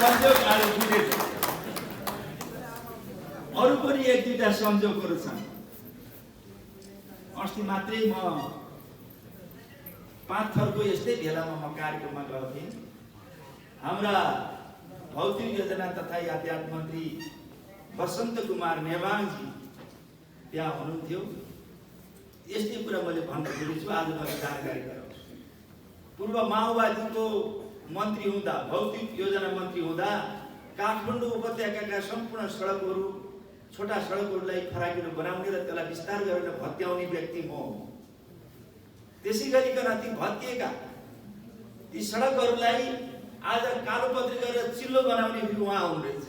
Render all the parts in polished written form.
संयोग आज बुझेछ। अरू पनि एक दुईटा संयोगहरू छन्। अस्ति मात्रै म 5 थरको यस्तै भेलामा म कार्यक्रममा गएको थिएँ। हाम्रा भौतिक योजना तथा यातायात मन्त्री बसन्त कुमार नेवाङजी त्यहाँ हुनुहुन्थ्यो। यस्तै कुरा मैले भन्न खोजेछु, आज मैले जानकारी गराउँछु। पूर्व माओवादीको मन्त्री हुँदा, भौतिक योजना मन्त्री हुँदा काठमाडौँ उपत्यकाका सम्पूर्ण सडकहरू, छोटा सडकहरूलाई फराकिलो बनाउने र त्यसलाई विस्तार गरेर भत्याउने व्यक्ति म हुँ। त्यसै गरिकन ती भत्किएका ती सडकहरूलाई आज कालोपत्री गरेर चिल्लो बनाउने भी उहाँ हुनुहुनेछ।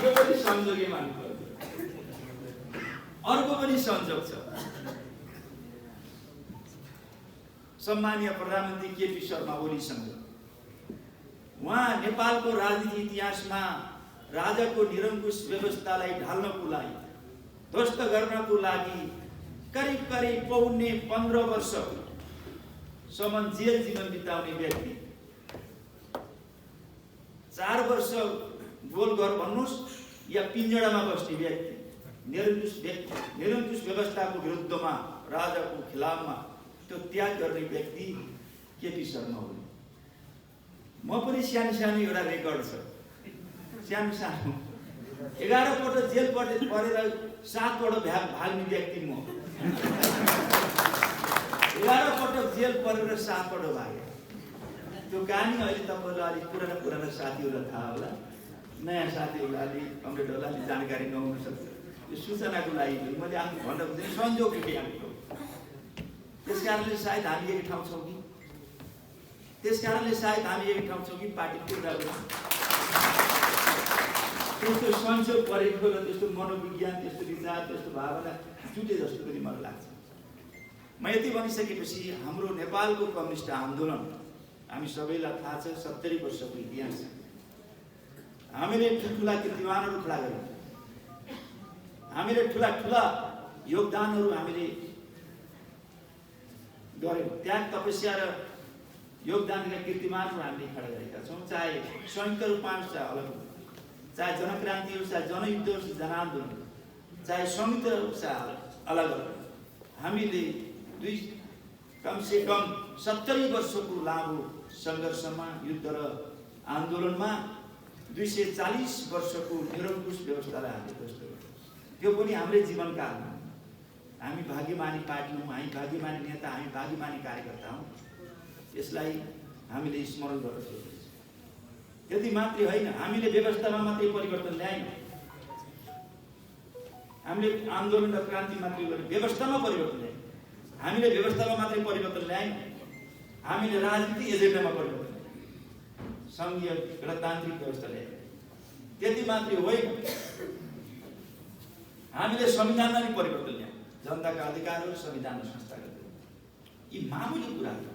यो पनि संयोगै मान्नुपर्छ। अर्को पनि संयोग छ। सम्मानीय प्रधानमन्त्री केपी शर्मा ओलीसँग उहाँ नेपालको राजनीति इतिहासमा राजाको निरङ्कुश व्यवस्थालाई ढाल्नको लागि, ध्वस्त गर्नको लागि करिब 15 वर्षसम्म जेल जीवन बिताउने व्यक्ति, 4 वर्ष गोलघर भन्नुहोस् या पिंजडामा बस्ने व्यक्ति, निरङ्कुश व्यवस्थाको विरुद्धमा, राजाको खिलाफमा त्यो त्याग गर्ने व्यक्ति केपी शर्मा ओली। म पनि सानो एउटा रेकर्ड छ। सानो 11 पल्ट जेल परेर 7 पल्ट भाग्ने व्यक्ति म। 11 पटक जेल परेर 7 पल्ट भागे। त्यो कहानी अहिले तपाईँलाई अलिक पुराना साथीहरूलाई थाहा होला, नयाँ साथीहरूलाई अलिक कम्प्युटरलाई अलिक जानकारी नहुन सक्छ। यो सूचनाको लागि मैले आफ्नो भन्न खोजेँ संयोग के हाम्रो। त्यस कारणले सायद हामी एक ठाउँ छौँ कि पार्टी कुरा त्यस्तो संयोग परेको र त्यस्तो मनोविज्ञान, त्यस्तो विचार, त्यस्तो भावना जुटे जस्तो पनि मलाई लाग्छ। म यति भनिसकेपछि हाम्रो नेपालको कम्युनिस्ट आन्दोलन हामी सबैलाई थाहा छ, 70 वर्षको इतिहास छ। हामीले ठुला कीर्तिमानहरू खडा गर्यौँ, हामीले ठुला योगदानहरू हामीले गर्यौँ। त्याग, तपस्या र योगदानका कीर्तिमानहरू हामीले खडा गरेका छौँ। चाहे संयुक्त रूपमा होस्, चाहे अलग, चाहे जनक्रान्ति होस्, चाहे जनयुद्ध होस्, जनआन्दोलन, चाहे संयुक्त होस्, चाहे अलग, हामीले कमसेकम 70 वर्षको लामो सङ्घर्षमा, युद्ध र आन्दोलनमा 240 वर्षको निरङ्कुश व्यवस्थालाई हामीले ध्वस्त गर्यौँ। त्यो पनि हाम्रै जीवनकालमा। हामी भाग्यमानी पार्टी हौँ, हामी भाग्यमानी नेता, हामी भाग्यमानी कार्यकर्ता हौँ। यसलाई हामीले स्मरण गर्न सक्छौँ। यति मात्रै होइन, हामीले व्यवस्थामा मात्रै परिवर्तन ल्यायौँ। हामीले आन्दोलन र क्रान्ति मात्रै गरेर व्यवस्थामा परिवर्तन ल्यायौँ। हामीले व्यवस्थामा मात्रै परिवर्तन ल्यायौँ, हामीले राजनीति एजेन्डामा परिवर्तन ल्यायौँ, सङ्घीय गणतान्त्रिक व्यवस्था ल्यायौँ। त्यति मात्रै होइन, हामीले संविधानमा पनि परिवर्तन ल्यायौँ। जनताका अधिकारहरू संविधानमा संस्थागत गर्यौँ। यी मामुली कुराहरू,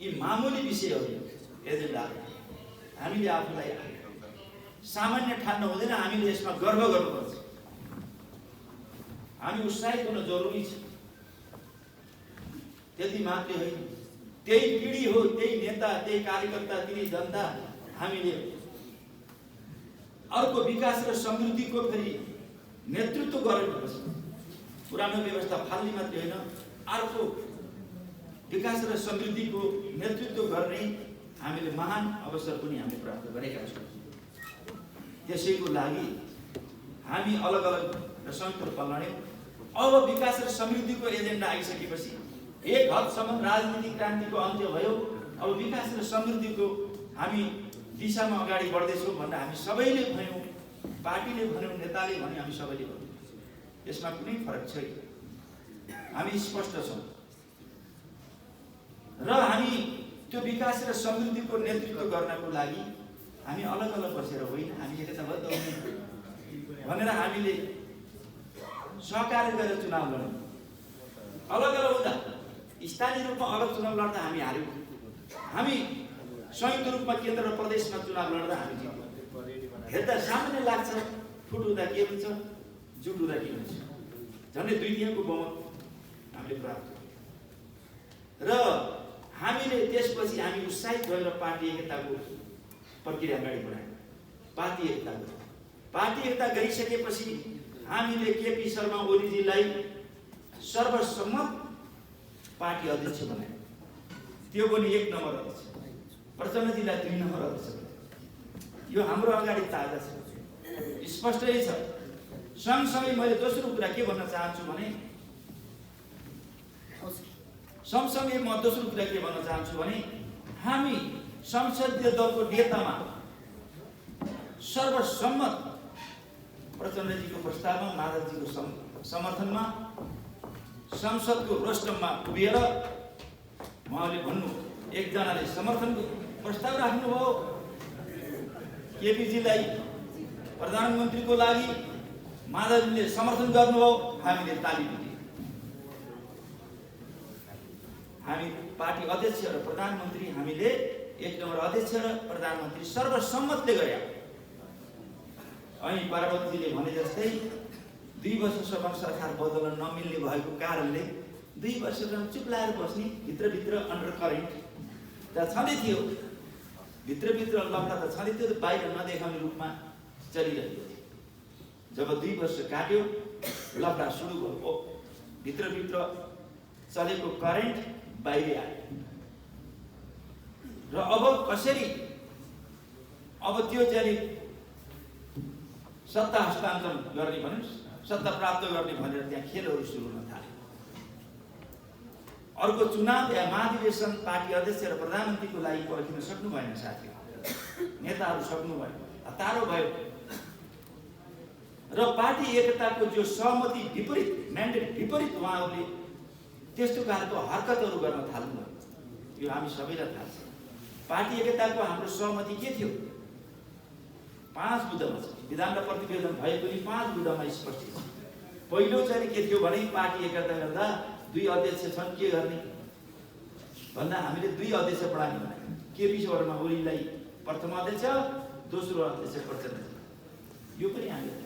यी मामुली विषयहरू, एजेन्डाहरू हामीले आफूलाई सामान्य ठान्न हुँदैन। हामीले यसमा गर्व गर्नुपर्छ। हामी उत्साहित हुन जरुरी छ। त्यति मात्रै होइन, त्यही पिढी हो, त्यही नेता, त्यही कार्यकर्ता, त्यही जनता हामीले अर्को विकास र समृद्धिको फेरि नेतृत्व गर्नुपर्छ। पुरानो व्यवस्था फाल्ने मात्रै होइन, अर्को विकास र समृद्धिको नेतृत्व गर्ने हामीले महान अवसर पनि हामीले प्राप्त गरेका छौँ। त्यसैको लागि हामी अलग अलग र संयुक्त रूपमा लड्यौँ। अब विकास र समृद्धिको एजेन्डा आइसकेपछि एक हदसम्म राजनीतिक क्रान्तिको अन्त्य भयो। अब विकास र समृद्धिको हामी दिशामा अगाडि बढ्दैछौँ भनेर हामी सबैले भन्यौँ, पार्टीले भन्यौँ, नेताले भन्यौँ, हामी सबैले भन्यौँ। यसमा कुनै फरक छैन। हामी स्पष्ट छौँ र हामी त्यो विकास र समृद्धिको नेतृत्व गर्नको लागि हामी अलग अलग बसेर होइन, हामी एकताबद्ध हौँ भनेर हामीले सहकार्य गरेर चुनाव लड्यौँ। अलग अलग हुँदा, स्थानीय रूपमा अलग चुनाव लड्दा हामी हार्यौँ। हामी संयुक्त रूपमा केन्द्र र प्रदेशमा चुनाव लड्दा हामी जित्यौँ। हेर्दा सामान्य लाग्छ, फुट हुँदा के हुन्छ, जुट हुँदा के हुन्छ। झन्डै 2/3 बहुमत हामीले प्राप्त र हामीले हामीले त्यसपछि हामी उत्साहित भएर पार्टी एकताको प्रक्रिया अगाडि बढायौँ। पार्टी एकता गरिसकेपछि हामीले केपी शर्मा ओलीजीलाई सर्वसम्मत पार्टी अध्यक्ष बनायौँ। त्यो पनि 1 नम्बर अध्यक्ष, प्रचण्डजीलाई 2 नम्बर अध्यक्ष। यो हाम्रो अगाडि ताजा छ, स्पष्टै छ। सँगसँगै मैले दोस्रो कुरा के भन्न चाहन्छु भने हामी संसदीय दलको नेतामा सर्वसम्मत प्रचण्डजीको प्रस्तावमा, माधवजीको समर्थनमा संसदको रोस्टममा उभिएर उहाँले भन्नु, एकजनाले समर्थनको प्रस्ताव राख्नुभयो केपीजीलाई प्रधानमन्त्रीको लागि, माधवजीले समर्थन गर्नुभयो, हामीले ताली दियौँ। हामी पार्टी अध्यक्ष र प्रधानमन्त्री, हामीले 1 नम्बर अध्यक्ष र प्रधानमन्त्री सर्वसम्मतले गरे। अनि पार्वतीजीले भने जस्तै 2 वर्षसम्म सरकार बदल्न नमिल्ने भएको कारणले 2 वर्षसम्म चुप लागेर बस्ने, भित्रभित्र अन्डर करेन्ट त छँदै थियो, भित्रभित्र लफडा त छँदै थियो, बाहिर नदेखाउने रूपमा चलिरहेको थियो। जब 2 वर्ष काट्यो, लफडा सुरु भयो, भित्रभित्र चलेको करेन्ट बाहिर आयो। र अब कसरी त्यो चाहिँ सत्ता हस्तान्तरण गर्ने भने, सत्ता प्राप्त गर्ने भनेर त्यहाँ खेलहरू सुरु हुन थाले। अर्को चुनाव या महाधिवेशन पार्टी अध्यक्ष र प्रधानमन्त्रीको लागि पर्खिन सक्नु भएन साथीहरू, नेताहरू सक्नु भएन, हतारो भयो। र पार्टी एकताको जो सहमति विपरीत, म्यान्डेट विपरीत उहाँहरूले त्यस्तो खालको हरकतहरू गर्न थाल्नुभयो। यो हामी सबैलाई थाहा छ। पार्टी एकताको हाम्रो सहमति के थियो? 5 बुँदामा छ। विधान र प्रतिवेदन भए पनि 5 बुँदामा स्पष्ट छ। पहिलो चाहिँ के थियो भने पार्टी एकता गर्दा 2 अध्यक्ष छन्, के गर्ने भन्दा हामीले 2 अध्यक्ष प्रणाली बनायौँ। केपी शर्मा ओलीलाई प्रथम अध्यक्ष, दोस्रो अध्यक्ष प्रचण्ड। यो पनि हामीले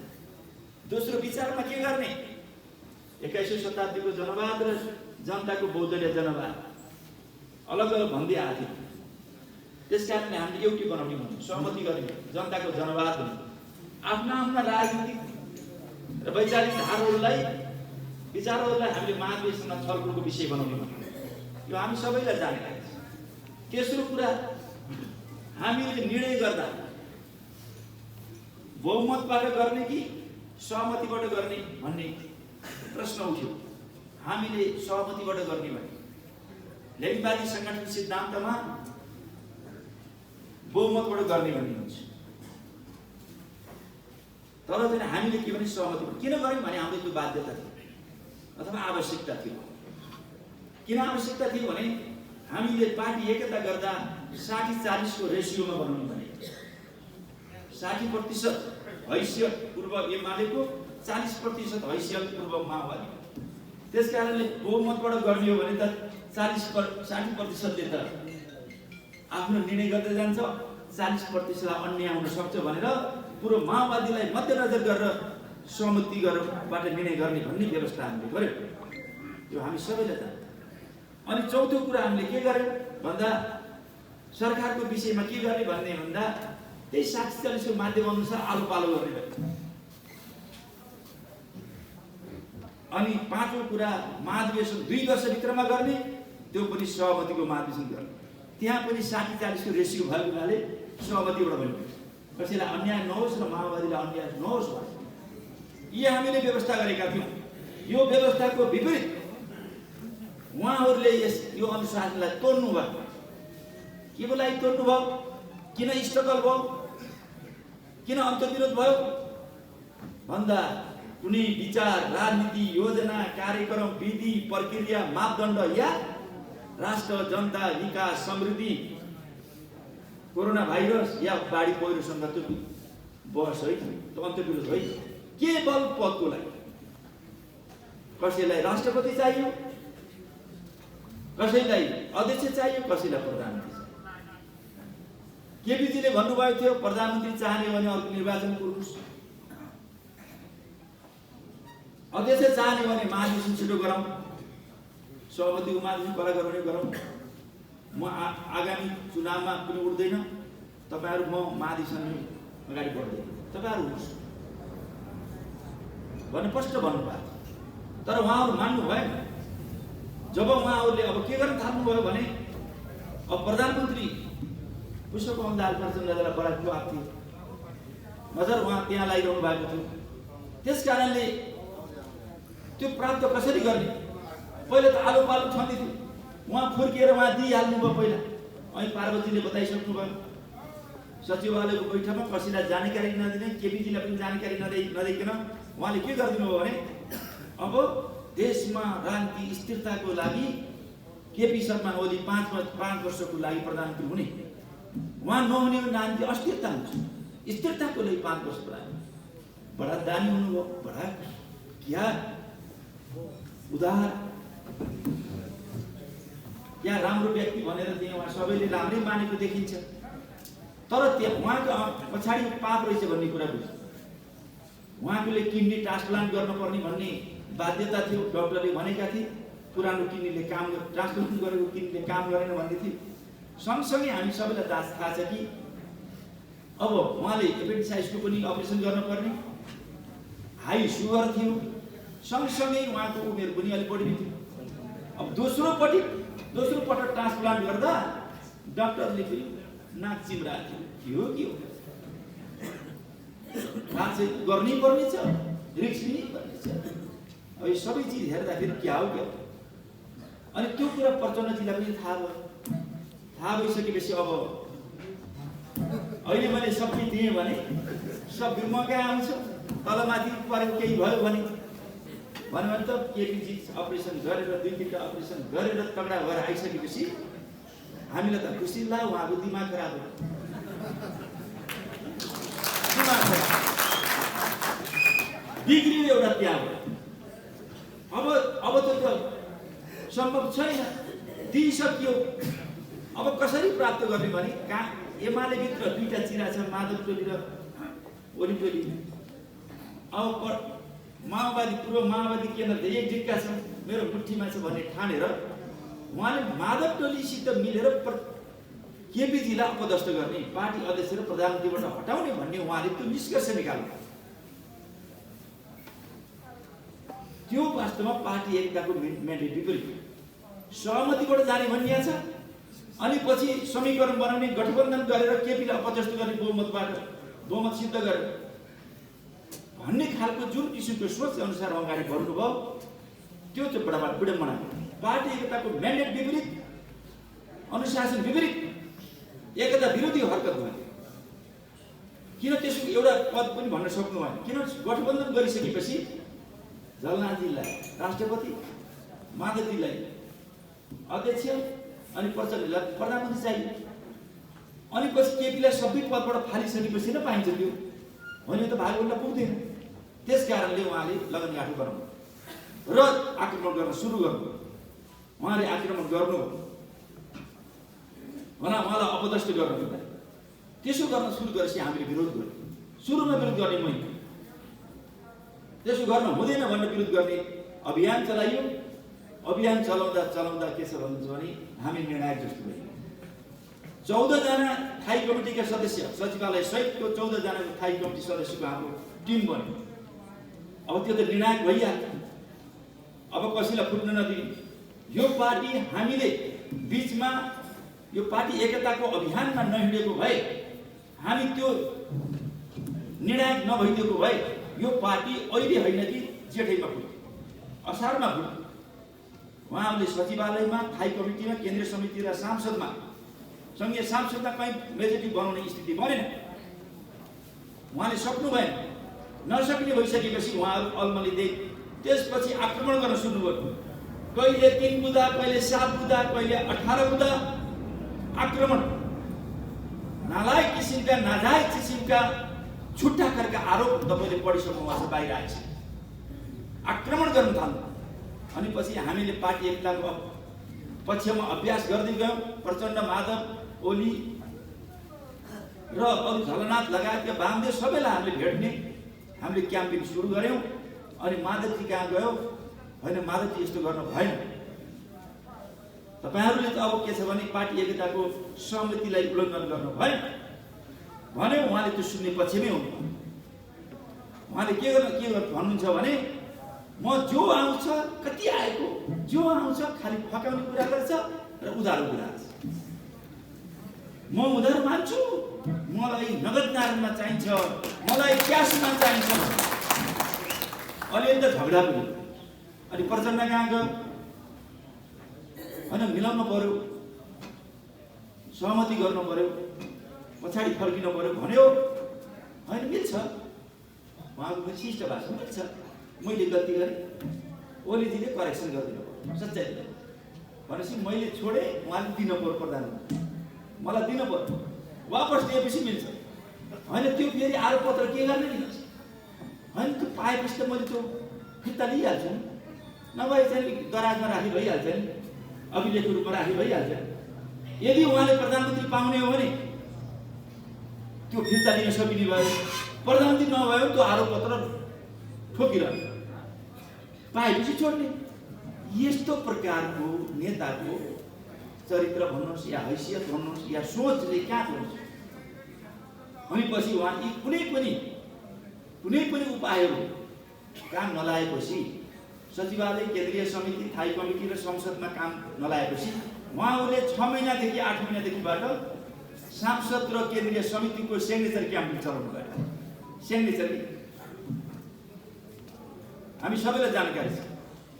दोस्रो विचारमा के गर्ने? 21औं शताब्दीको जनवाद र जनताको बहुदलीय जनवाद अलग अलग भन्दै आएको थियो। त्यसकारणले हामीले एउटै बनाउने भन्नु, सहमति गर्ने, जनताको जनवाद हुने, आफ्ना राजनीतिक र वैचारिक धारहरूलाई, विचारहरूलाई हामीले महाधिवेशनमा छलफलको विषय बनाउने भन्नु। यो हामी सबैलाई जानेका छौँ। तेस्रो कुरा, हामीले निर्णय गर्दा बहुमतबाट गर्ने कि सहमतिबाट गर्ने भन्ने प्रश्न उठ्यो। हामीले सहमतिबाट गर्ने भने लेनिनवादी संगठन सिद्धान्तमा बहुमतबाट गर्ने भन्ने हुन्छ। तर चाहिँ हामीले के भने सहमतिबाट किन गर्यौँ भने हाम्रो त्यो बाध्यता थियो अथवा आवश्यकता थियो। किन आवश्यकता थियो भने हामीले पार्टी एकता गर्दा 60-40 को रेसियोमा बनाउनु भने 60% हैसियत पूर्व एमालेको, 40% हैसियत पूर्व माओवादी। त्यसकारणले बहुमतबाट गर्ने हो भने त 60-40%ले त आफ्नो निर्णय गर्दै जान्छ, 40%लाई अन्याय हुन सक्छ भनेर पूर्व माओवादीलाई मध्यनजर गरेर सहमति गरेरबाट निर्णय गर्ने भन्ने व्यवस्था हामीले गर्यौँ। यो हामी सबैले थाहा। अनि चौथो कुरा हामीले के गर्यौँ भन्दा सरकारको विषयमा के गर्ने भन्ने भन्दा त्यही 60-40 को माध्यम अनुसार आलो पालो गर्ने भयो। अनि पाँचौं कुरा महाधिवेशन 2 वर्षभित्रमा गर्ने, त्यो पनि सहमतिको महाधिवेशन गर्ने। त्यहाँ पनि 60-40 को रेसियो भएको हुनाले सहमतिबाट बन्यो, कसैलाई अन्याय नहोस् र माओवादीलाई अन्याय नहोस् भने यी हामीले व्यवस्था गरेका थियौँ। यो व्यवस्थाको विपरीत उहाँहरूले यो अनुशासनलाई तोड्नु भयो। के को लागि तोड्नु भयो? किन स्ट्रगल भयो? किन अन्तर्विरोध भयो भन्दा कुनै विचार, राजनीति, योजना, कार्यक्रम, विधि, प्रक्रिया, मापदण्ड या राष्ट्र, जनता, विकास, समृद्धि, कोरोना भाइरस या बाढी पहिरोसँग त्यो बहस है, त्यो अन्तर्विरोध है। केवल पदको लागि कसैलाई राष्ट्रपति चाहियो, कसैलाई अध्यक्ष चाहियो, कसैलाई प्रधानमन्त्री चाहियो। केपीजीले भन्नुभएको थियो प्रधानमन्त्री चाहने भने अर्को निर्वाचन गर्नुहोस्, अध्यक्ष चाहने भने महाधिवेशन छिटो गरौँ, सहमतिको महाधिवेशन कला गराउने गरौँ। म आगामी चुनावमा पनि उठ्दैन, तपाईहरु म महाधिवेशन अगाडि बढ्दैन, तपाईहरु उठ्नुहोस् भन्ने स्पष्ट भन्नुभयो। तर उहाँहरु मान्नु भएन। जब उहाँहरुले अब के गर्न थाल्नुभयो भने अब प्रधानमन्त्री पुष्पकमल दाहाल प्रचण्डलाई बडा जवाफ थियो, नजर उहाँ त्यहाँ लगाइरहनु भएको थियो। त्यस कारणले त्यो प्राप्त कसरी गर्ने? पहिले त आलो पालो छँदै थियो, उहाँ फुर्किएर उहाँ दिइहाल्नु भयो पहिला। अनि पार्वतीले बताइसक्नु भयो, सचिवालयको बैठकमा कसैलाई जानकारी नदिने, केपीजीलाई पनि जानकारी नदिकन उहाँले के गरिदिनु भयो भने अब देशमा राजनीति स्थिरताको लागि केपी शर्मा ओली 5 वर्षको लागि प्रधानमन्त्री हुने, उहाँ नहुने राजनीति अस्थिरता हुन्छ, स्थिरताको लागि 5 वर्ष प्रधानमन्त्री। बडा दानी हुनुभयो, बडा क्या उदार क्या राम्रो व्यक्ति भनेर चाहिँ उहाँ सबैले राम्रै मानेको देखिन्छ। तर त्यहाँ उहाँको पछाडि पाप रहेछ भन्ने कुरा बुझ्छ। उहाँले किडनी ट्रान्सप्लान्ट गर्नुपर्ने भन्ने बाध्यता थियो, डाक्टरले भनेका थिए। पुरानो किडनीले काम ट्रान्सप्लान्ट गरेको किडनीले काम गरेन भन्ने थियो। सँगसँगै हामी सबैलाई थाहा छ कि अब उहाँले एपेन्डिसाइटिसको पनि अपरेसन गर्नुपर्ने, हाई सुगर थियो, सँगसँगै उहाँको उमेर पनि अलिक बढी थियो। अब दोस्रो पटक ट्रान्सप्लान्ट गर्दा डाक्टरले फेरि नाक चिम्राएको थियो, के हो गर्नै पर्ने छ, रिक्स लिनै पर्ने छ। अब यो सबै चिज हेर्दाखेरि क्या हो क्या? अनि त्यो कुरा प्रचण्डजीलाई पनि थाहा भयो। थाहा भइसकेपछि अब अहिले मैले सबै दिएँ भने सब मकै आउँछ, तलमाथि परेको केही भयो भने त केपीजी अपरेसन गरेर 2-3टा अपरेसन गरेर तगडा भएर आइसकेपछि हामीलाई त खुसी ला उहाँको दिमाग खराब हो। बिग्रियो एउटा त्यहाँबाट। अब त सम्भव छैन, दिइसकियो। अब कसरी प्राप्त गर्ने भने एमाले भित्र 2टा चिरा छ, माधव टोली र ओली टोली। अब माओवादी पूर्व माओवादी केन्द्र एक जिक्का छ, मेरो मुठीमा छ भन्ने ठानेर उहाँले माधव टोलीसित मिलेर केपीजीलाई अपदस्थ गर्ने, पार्टी अध्यक्ष र प्रधानमन्त्रीबाट हटाउने भन्ने उहाँले त्यो निष्कर्ष निकाल्नु। त्यो वास्तवमा पार्टी एकताको म्यान्डेट विपरीत सहमतिबाट जाने भनिएको छ। अनि पछि समीकरण बनाउने, गठबन्धन गरेर केपीलाई अपदस्थ गर्ने बहुमत सिद्ध गरेर भन्ने खालको जुन किसिमको सोच अनुसार अगाडि बढ्नुभयो, त्यो चाहिँ बडा विडम्बना। पार्टी एकताको म्यान्डेट विपरीत, अनुशासन विपरीत, एकता विरोधी हरकत भयो। किन त्यसको एउटा पद पनि भन्न सक्नु भएन? किन गठबन्धन गरिसकेपछि झलनाथजीलाई राष्ट्रपति, माधवजीलाई अध्यक्ष अनि प्रचण्डजीलाई प्रधानमन्त्री चाहियो। अनि पछि केपीलाई सबै पदबाट फालिसकेपछि नै पाइन्छ त्यो, भने त भागवटा पुग्दैन। त्यस कारणले उहाँले लगनगाँठो गराउनु र आक्रमण गर्न सुरु गर्नु। उहाँले आक्रमण गर्नु भने उहाँलाई अपदस्थ गर्नु। त्यसो गर्न सुरु गरेपछि हामीले विरोध गर्यौँ। सुरुमा विरोध गर्ने मैले, त्यसो गर्न हुँदैन भनेर विरोध गर्ने अभियान चलाइयो। अभियान चलाउँदा के छ भन्नुहुन्छ भने हामी निर्णायक जस्तो भयौँ। 14 जना स्थायी कमिटीका सदस्य, सचिवालय सहितको 14 जनाको स्थायी कमिटी सदस्यको हाम्रो टिम बन्यो। अब त्यो त निर्णायक भइहाल्यो। अब कसैलाई फुट्न नदिने। यो पार्टी हामीले बीचमा यो पार्टी एकताको अभियानमा नहिँडेको भए, हामी त्यो निर्णायक नभइदिएको भए यो पार्टी अहिले होइन कि जेठैमा फुट्यो, असारमा फुट्यो। उहाँहरूले सचिवालयमा, स्थायी कमिटीमा, केन्द्रीय समिति र सांसदमा, सङ्घीय सांसदमा कहीँ मेजोरिटी बनाउने स्थिति बनेन। उहाँले सक्नु भएन। नसक्ने भइसकेपछि उहाँहरू अल्मलिँदै त्यसपछि आक्रमण गर्न सुरु गर्यो। कहिले 3 बुँदा, कहिले 7 बुँदा, कहिले 18 बुँदा आक्रमण। नालायक किसिमका, नाजायज किसिमका छुट्टा खालका आरोप तपाईँले पढिसक्नु भएको छ, बाहिर आएछ। आक्रमण गर्न थाल्नु। अनि पछि हामीले पार्टी एकताको पक्षमा अभ्यास गर्दै गयौँ। प्रचण्ड, माधव, ओली र अरू झलनाथ लगायतका वामदेव सबैलाई हामीले भेट्ने, हामीले क्याम्पेन सुरु गऱ्यौँ। अनि माधवजी कहाँ गयो? होइन, माधवजी यस्तो गर्न भएन, तपाईहरुले त अब के छ भने पार्टी एकताको सहमतिलाई उल्लङ्घन गर्नु भयो भने उहाँले त्यो सुन्ने पक्षमै हुनु। उहाँले के भन्नुहुन्छ भने म जो आउँछ कति आएको जो आउँछ खाली फकाउने कुरा गर्छ र उधारो कुरा गर्छ। म उधारो मान्छु, मलाई नगद नारायणमा चाहिन्छ, मलाई क्यासमा चाहिन्छ। अलिअलि त झगडा पनि अनि प्रचण्ड कहाँ गयो होइन, मिलाउनु पर्यो, सहमति गर्नु पर्यो, पछाडि फर्किनु पर्यो भन्यो होइन, मिल्छ। उहाँको पनि शिष्ट भाषा मिल्छ। मैले गल्ती गरेँ, ओलीजीले करेक्सन गरिदिनु पर्यो, सच्चाइ भनेपछि मैले छोडेँ, उहाँले दिनु पर्यो, प्रधानमन्त्री मलाई दिनु पर्यो, वापस दिएपछि मिल्छ होइन। त्यो फेरि आरोपपत्र के गर्ने नि होइन, त्यो पाएपछि त मैले त्यो फिर्ता लिइहाल्छु, नभए चाहिँ दराजमा राखी भइहाल्छ नि, अभिलेखको रूपमा राखी भइहाल्छ। यदि उहाँले प्रधानमन्त्री पाउने हो भने त्यो फिर्ता लिन सकिने भयो, प्रधानमन्त्री नभयो त्यो आरोपपत्र ठोकिरहने, पाएपछि छोड्ने। यस्तो प्रकारको नेताको चरित्र भन्नुहोस् या हैसियत भन्नुहोस् या सोचले कहाँ पुग्छ भनेपछि उहाँ यी कुनै पनि उपायहरू काम नलाएपछि, सचिवालय, केन्द्रीय समिति, स्थायी कमिटी र संसदमा काम नलाएपछि उहाँहरूले 6 महिनादेखि 8 महिनादेखिबाट सांसद र केन्द्रीय समितिको सिग्नेचर क्याम्पेन चलाउनु भयो। सिग्नेचर हामी सबैलाई जानकारी छ।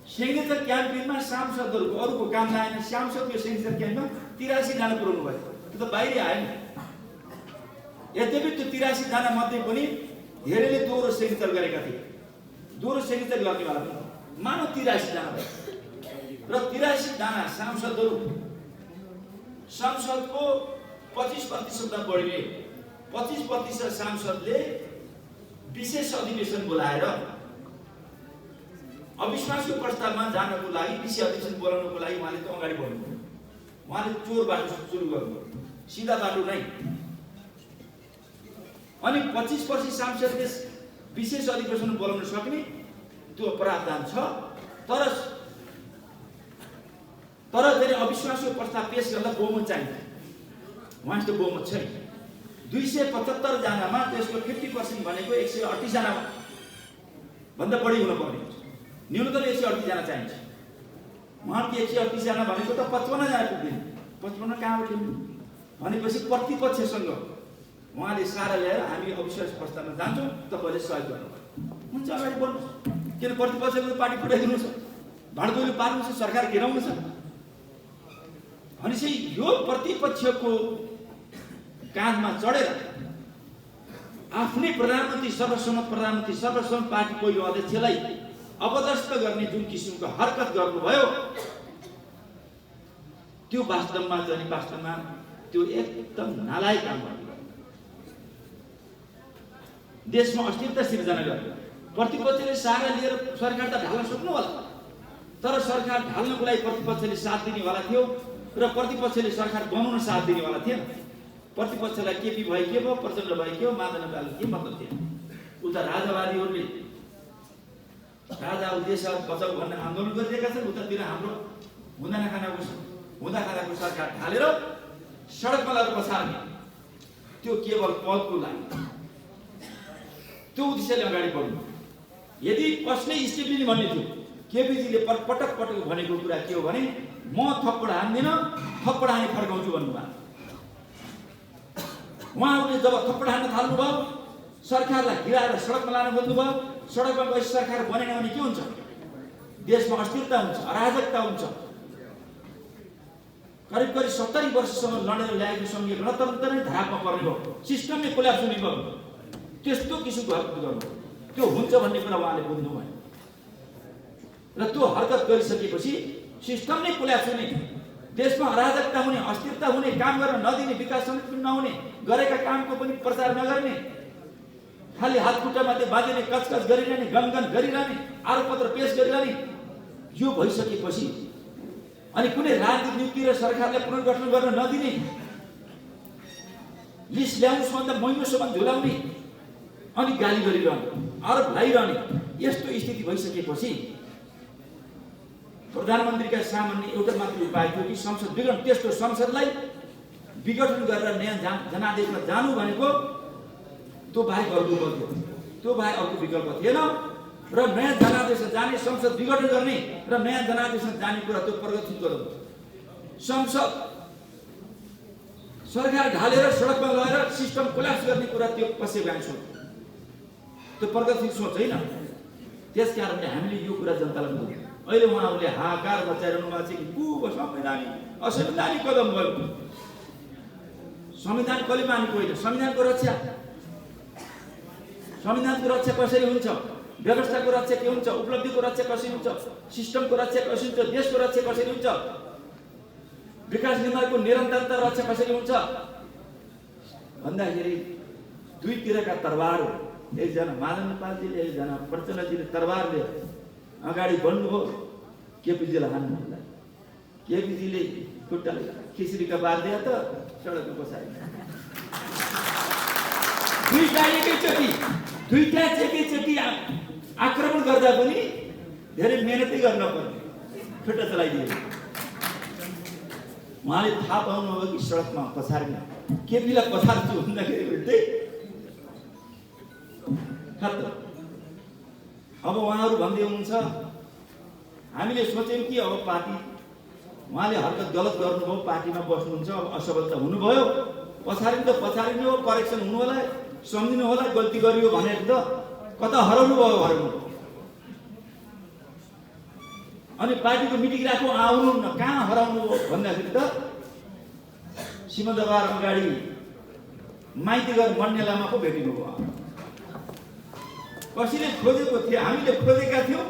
सिग्नेचर क्याम्पेनमा सांसदहरूको अरूको काम लागेन, सांसदको सिग्नेचर क्याम्पेनमा 83 जना पुर्याउनु भयो। त्यो त बाहिर आएन। यद्यपि त्यो 83 जना मध्ये पनि धेरैले दोहोरो सिग्नेचर गरेका थिए। दोहोरो सिग्नेचर गर्नेवाला पनि मानव 83 जना भयो र 83 जना सांसदहरू संसदको 25% बढीले 25% सांसदले विशेष अधिवेशन बोलाएर अविश्वासको प्रस्तावमा जानको लागि विशेष अधिवेशन बोलाउनको लागि उहाँले त अगाडि बढ्नु। उहाँले चोर बाटो सुरु गर्नु, सिधा बाटो नै। अनि 25% सांसदले विशेष अधिवेशन बोलाउन सक्ने त्यो प्रावधान छ। तर धेरै अविश्वासको प्रस्ताव पेश गर्दा बहुमत चाहिन्छ। उहाँसित बहुमत छैन। 275 जनामा त्यसको 50% भनेको 138 जना भन्दा बढी हुन पर्ने हुन्छ। न्यूनतम 138 जना चाहिन्छ। उहाँको 138 जना भनेको त 55 जना पुग्दैन। 55 कहाँबाट ल्याउनु भनेपछि प्रतिपक्षसँग उहाँले सारा ल्याएर हामी अविश्वास प्रस्तावमा जान्छौँ, तपाईँले सहयोग गर्नु हुन्छ, अगाडि बढ्नुहोस्। किन प्रतिपक्षले पार्टी फुटाइदिनु छ, भाँडदुलो पार्नु छ, सरकार घेराउनु छ भनेपछि यो प्रतिपक्षको काँधमा चढेर आफ्नै प्रधानमन्त्री, सर्वसम्मत पार्टी पहिलो अध्यक्षलाई अपदस्थ गर्ने जुन किसिमको हरकत गर्नुभयो त्यो वास्तवमा त्यो एकदम नालायक काम गर्नु। देशमा अस्थिरता सिर्जना गर्नु। प्रतिपक्षले सारा लिएर सरकार त ढाल्न सक्नु होला, तर सरकार ढाल्नको लागि प्रतिपक्षले साथ दिनेवाला थियो र प्रतिपक्षले सरकार बनाउन साथ दिनेवाला थिएन। प्रतिपक्षलाई केपी भए के भयो, प्रचण्ड भए के हो, माधव नेपालले के मतलब थिएन। उता राजावादीहरूले राजा देश बचाउ भन्ने आन्दोलन गरिरहेका छन्, उतातिर हाम्रो हुँदा खानाको सरकार ढालेर सडकमा लगेर पछार्ने त्यो केवल पदको लागि, त्यो उद्देश्यले अगाडि बढ्नु। यदि कसले स्टेप लिने भन्ने थियो, केपीजीले पटक भनेको कुरा के हो भने म थप्पड हान्दिनँ, थप्पड हानी फर्काउँछु भन्नुभयो। उहाँहरूले जब थप्पड हान्न थाल्नुभयो, सरकारलाई गिराएर सडकमा लान खोज्नुभयो। सडकमा गएपछि सरकार बनेन भने के हुन्छ? देशमा अस्थिरता हुन्छ, अराजकता हुन्छ। करिब 70 वर्षसम्म लडेर ल्याएको सङ्घीय गणतन्त्र नै धापमा पर्ने भयो, सिस्टम नै कोल्याप्स हुने भयो। त्यस्तो किसिमको हरकत गर्नु त्यो हुन्छ भन्ने कुरा उहाँले बुझ्नु भयो र त्यो हरकत गरिसकेपछि सिस्टम नै कोल्याप्स हुने, देशमा अराजकता हुने, अस्थिरता हुने, काम गर्न नदिने, विकास समिति नहुने, गरेका कामको पनि प्रचार नगर्ने, खाली हात खुट्टामाथि बाँधिने, कचकच गरिरहने, गनगन गरिरहने, आरोपपत्र पेश गरिरहने, यो भइसकेपछि अनि कुनै राजनीतिक नियुक्ति र सरकारले पुनर्गठन गर्न नदिने, लिस्ट ल्याउनुसम्म महिनोसम्म झुलाउने अनि गाली गरिरहने, आरोप लगाइरहने, यस्तो स्थिति भइसकेपछि प्रधानमन्त्रीका सामान्य एउटा मात्र उपाय थियो कि संसद विघटन, त्यस्तो संसदलाई विघटन गरेर नयाँ जनादेशमा जानु भनेको त्यो बाहेक अर्को थियो, त्यो बाहेक अर्को विकल्प थिएन। र नयाँ जनादेशमा जाने, संसद विघटन गर्ने र नयाँ जनादेशमा जाने कुरा त्यो प्रगतिशील कदम। संसद सरकार ढालेर सडकमा लगेर सिस्टम कोल्याप्स गर्ने कुरा त्यो पछि ब्याङ्क सोच, त्यो प्रगतिशील सोच होइन। त्यस कारणले हामीले यो कुरा जनतालाई बुझाउँ। अहिले उहाँहरूले हाहाकार मचाइरहनु भएको छ कि असंवैधानिक कदम भयो। संविधान कसले मानेको होइन? संविधानको रक्षा, संविधानको रक्षा कसरी हुन्छ? व्यवस्थाको रक्षा के हुन्छ? उपलब्धिको रक्षा कसरी हुन्छ? सिस्टमको रक्षा कसरी हुन्छ? देशको रक्षा कसरी हुन्छ? विकास निर्माणको निरन्तरता रक्षा कसरी हुन्छ भन्दाखेरि दुईतिरका तरबार, एकजना माधव नेपालजीले एकजना प्रचण्डजीले तरबारले अगाडि बढ्नुभयो केपीजीलाई हान्नुभयो। केपीजीले खुट्टाले खिचडीका बाँधिदिए त सडकमा बसाए। दुईटा एकैचोटि आक्रमण गर्दा पनि धेरै मेहनतै गर्न पर्ने, खुट्टा चलाइदिए। उहाँले थाहा पाउनुभयो कि सडकमा पछार्ने, केपीलाई पछार्छु भन्दाखेरि भेट्दै खत्तम। अब उहाँहरू भन्दै हुनुहुन्छ हामीले सोच्यौँ कि अब पार्टी, उहाँले हरकत गलत गर्नुभयो, पार्टीमा बस्नुहुन्छ, अब असफलता हुनुभयो, पछारिनु त पछारिनु हो, करेक्सन हुनु होला, सम्झिनु होला, गल्ती गरियो भनेर त कता हराउनु भयो हराउनु। अनि पार्टीको मिटिङ राख्नु आउनु न, कहाँ हराउनु हो भन्दाखेरि त सिमन्दबार अगाडि माइतीघर मन्ने लामा पो भेटिनु भयो। कसैले खोजेको थियो, हामीले खोजेका थियौँ,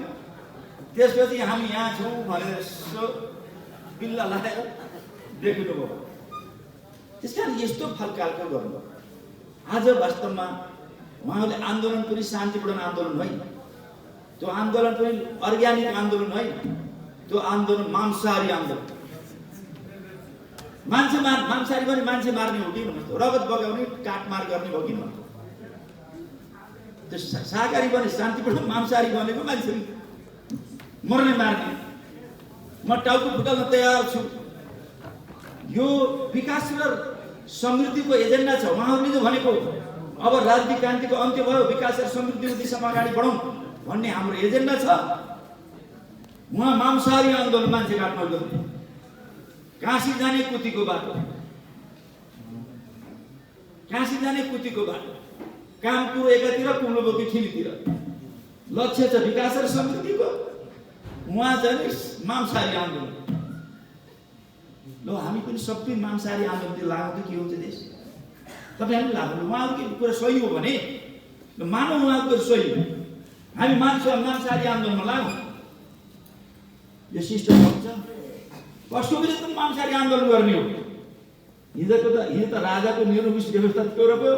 त्यसपछि हामी यहाँ छौँ भनेर बिल्ला लगाएर देखिनु भयो। त्यस कारण यस्तो फलकालको गर्नु। आज वास्तवमा उहाँहरूले आन्दोलन पनि शान्तिपूर्ण आन्दोलन होइन, त्यो आन्दोलन पनि अर्ग्यानिक आन्दोलन होइन, त्यो आन्दोलन मांसाहारी आन्दोलन। मांसाहारी पनि मान्छे मार्ने हो कि भन्नु, रगत बगाउने, काटमार गर्ने हो कि भन्नु। त्यो शाकाहारी पनि शान्तिपूर्ण, मांसाहारी बनेको मान्छे मर्ने मार्ने। म टाउको फुटाउन तयार छु। यो विकास र समृद्धिको एजेन्डा छ। उहाँहरूले जो भनेको अब राजनीतिक क्रान्तिको अन्त्य भयो, विकास र समृद्धिको दिशामा अगाडि बढौँ भन्ने हाम्रो एजेन्डा छ। उहाँ मांसाहारी आन्दोलन, मान्छे काटमार गर्ने, काशी जाने कुतीको बाटो, काशी जाने कुतीको बाटो, काम कुरो एकातिर, कुम्लो बोकी खिलीतिर। लक्ष्य छ विकास र समृद्धिको, उहाँ चाहिँ मांसाहारी आन्दोलन। ल हामी पनि सबै मांसाहारी आन्दोलनतिर लाग्नु त के हुन्छ देश? तपाईँ हामी लाग्नु, उहाँहरूको कुरा सही हो भने मानौँ, उहाँको सही हो, हामी मान्छौँ मांसाहारी आन्दोलनमा लागौँ। यो सिस्टम हुन्छ, कसको विरुद्ध मांसाहारी आन्दोलन गर्ने हो? हिजो त राजाको निरङ्कुश व्यवस्था थियो र पो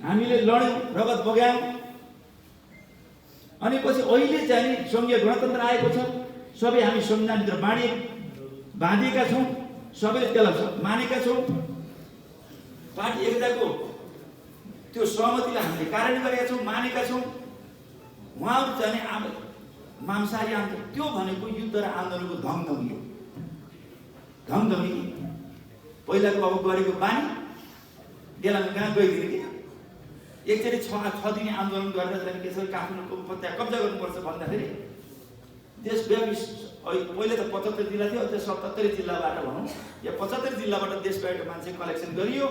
हामीले लड्यौँ, रगत बगायौँ। अनि पछि अहिले चाहिँ सङ्घीय गणतन्त्र आएको छ, सबै हामी संविधानभित्र बाँधिएका छौँ, सबैले त्यसलाई मानेका छौँ। पार्टी एकताको त्यो सहमतिलाई हामीले कार्यान्वयन गरेका छौँ, मानेका छौँ। उहाँहरू चाहिँ मांसाहारी आन्दोलन, त्यो भनेको युद्ध र आन्दोलनको धमधमी हो। धमधमी पहिलाको अब गरेको बानी बेलामा कहाँ गइदिने कि एकचोटि 6 दिने आन्दोलन गरेर चाहिँ के छ, काठमाडौँको उपत्यका कब्जा गर्नुपर्छ भन्दाखेरि देशव्यापी पहिले त 75 जिल्ला थियो, त्यो 77 जिल्लाबाट भनौँ या 75 जिल्लाबाट देशव्यापी मान्छे कलेक्सन गरियो।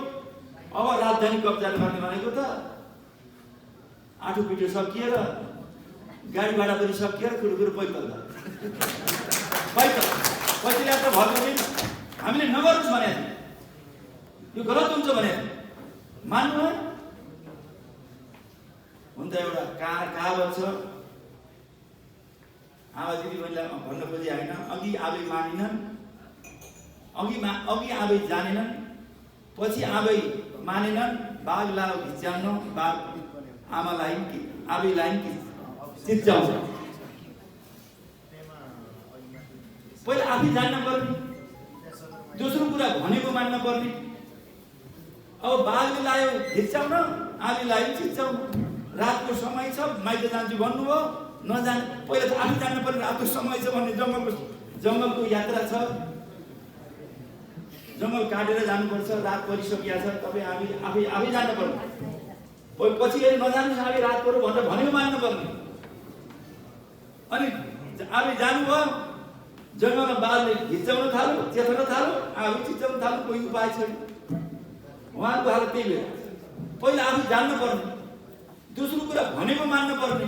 अब राजधानी कब्जा गर्ने भनेको त आठो पिठो सकिएर, गाडी भाडा पनि सकिएर, कुरो पैदल यात्रा भएको छैन। हामीले नगर्नुहोस् भनेको थियौँ, यो गलत हुन्छ भनेको थियौँ, मान्नु है। हुन त एउटा कहावत छ, आमा दिदी बहिनीलाई भन्न खोजे होइन, अघि आबै मानेनन्, अघि आबै जानेनन्, पछि आबै मानेनन्, बाघ लाउ घिच्याउन, बाघ आमालाई आबैलाई चिच्याउँछ। पहिला आफै जान्न पर्ने, दोस्रो कुरा भनेको मान्न पर्ने। अब बाघले लायो घिच्याउन, आबैलाई चिच्याउन। रातको समय छ, माइत जान्छु भन्नुभयो, नजान पहिला त आफै जानु पर्ने रातको समय छ भने जङ्गलको यात्रा छ, जङ्गल काटेर जानुपर्छ, रात परिसकिया छ, तपाईँ आफै जानुपर्ने। पछि नजानुहोस् आफै रात पऱ्यो भनेर भनेको मान्नुपर्ने। अनि आफै जानुभयो, जङ्गलमा बालले घिचाउन थाल्यो, चेप्न थाल्यो, आफै चिच्याउन थाल्यो, कोही उपाय छैन। उहाँको हालत त्यही भएर पहिला आफै जान्नु पर्ने, दोस्रो कुरा भनेको मान्नु पर्ने।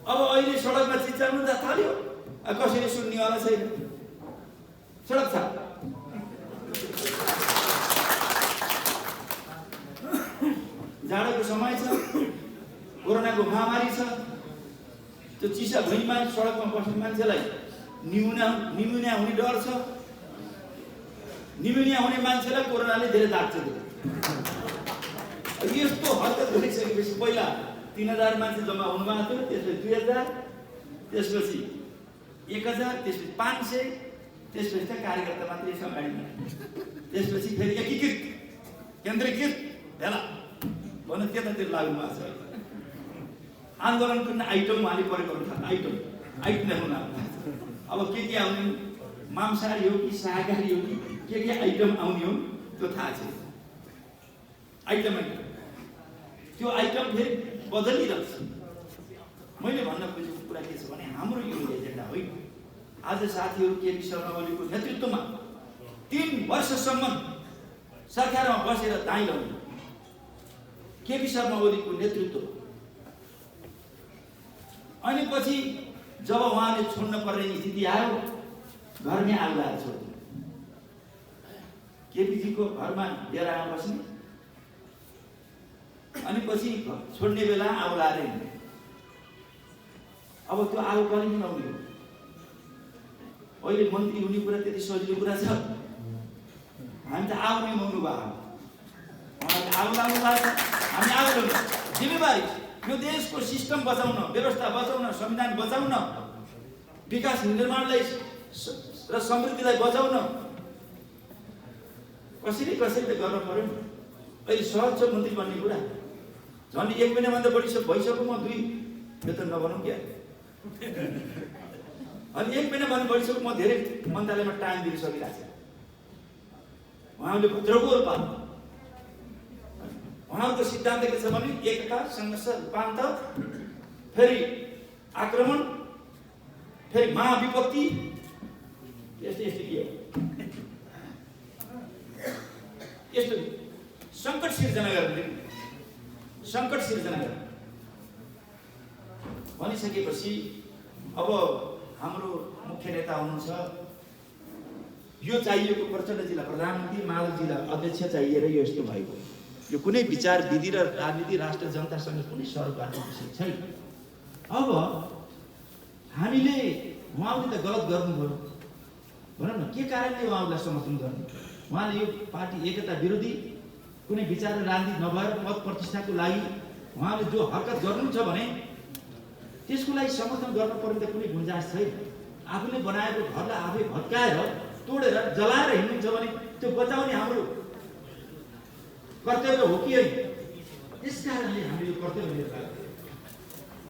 अब अहिले सडकमा चिच्याउनु थाल्यो, कसैले सुन्नेवाला छैन। सडक छ, जाडोको समय छ, कोरोनाको महामारी छ, त्यो चिसा भुइँमा सडकमा बस्ने मान्छेलाई निमोनिया हुने डर छ। निमोनिया हुने मान्छेलाई कोरोनाले धेरै दाग्छ। यस्तो हरकत भइसकेपछि पहिला 3000 मान्छे जम्मा हुनुभएको थियो, त्यसपछि 2000, त्यसपछि 1000, त्यसपछि 500, त्यसपछि त कार्यकर्ता मात्रै सम्हाल्ने, त्यसपछि फेरि एकीकृत केन्द्रीकृत भेला भन्नु त्यतातिर लाग्नु भएको छ। आन्दोलनको आइटम उहाँले प्रयोग गर्नु थाल्नु, आइटम हुन अब के आउने, मांसाहारी हो कि शाकाहारी हो कि के आइटम आउने हो त्यो थाहा छैन। आइटम त्यो आइटम फेरि बदलिरहेछ। मैले भन्न खोजेको कुरा के छ भने हाम्रो यो एजेन्डा होइन। आज साथीहरू केपी शर्मा ओलीको नेतृत्वमा 3 वर्षसम्म सरकारमा बसेर दाइँ लगाउने केपी शर्मा ओलीको नेतृत्व। अनि पछि जब उहाँले छोड्न पर्ने स्थिति आयो, घरमै आगो लगाएर छोड्यो। केपीजीको घरमा डेरामा बस्ने, अनि पछि छोड्ने बेला आगो लगाएर हिँड्ने। अब त्यो आगो कहिले पनि नहुने हो। अहिले मन्त्री हुने कुरा त्यति सजिलो कुरा छ? हामी त आगो नै मौनु भएको, उहाँले आगो लाग्नु भएको छ, हामी आगो लगाउनु जिम्मेवारी। यो देशको सिस्टम बचाउन, व्यवस्था बचाउन, संविधान बचाउन, विकास निर्माणलाई र समृद्धिलाई बचाउन कसैले गर्न पर्यो नि। अहिले सहज छ मन्त्री बन्ने कुरा। झन् 1 महिनाभन्दा बढी भइसक्यो, म 2 वेतन नबनाउँ क्या। अनि 1 महिनाभन्दा बढिसक्यो, म धेरै मन्त्रालयमा टाइम दिन सकिरहेको छु। उहाँले भद्रको पाल्नु। उहाँको सिद्धान्त के छ भने एकता, संघर्ष, रूपान्तर, फेरि आक्रमण, फेरि महाविपत्ति, यस्तो के हो, यस्तो सङ्कट सिर्जना गर्ने। सङ्कट सिर्जना गर्ने भनिसकेपछि अब हाम्रो मुख्य नेता हुनुहुन्छ, यो चाहिएको प्रचण्डजीलाई प्रधानमन्त्री, माधवजीलाई अध्यक्ष चाहिएर यो यस्तो भएको। यो कुनै विचार विधि र राजनीति, राष्ट्र जनतासँग कुनै सरोकारको विषय छैन। अब हामीले उहाँले त गलत गर्नुभयो भनौँ न, के कारणले उहाँलाई समर्थन गर्ने? उहाँले यो पार्टी एकता विरोधी, कुनै विचार र राजनीति नभएर पद प्रतिष्ठाको लागि उहाँले जो हरकत गर्नुहुन्छ भने त्यसको लागि समर्थन गर्न पर्ने त कुनै गुन्जाइस छैन। आफूले बनाएको घरलाई आफै भत्काएर, तोडेर, जलाएर हिँड्नुहुन्छ भने त्यो बचाउने हाम्रो कर्तव्य हो कि होइन? त्यस कारणले हामीले यो कर्तव्य निर्वाह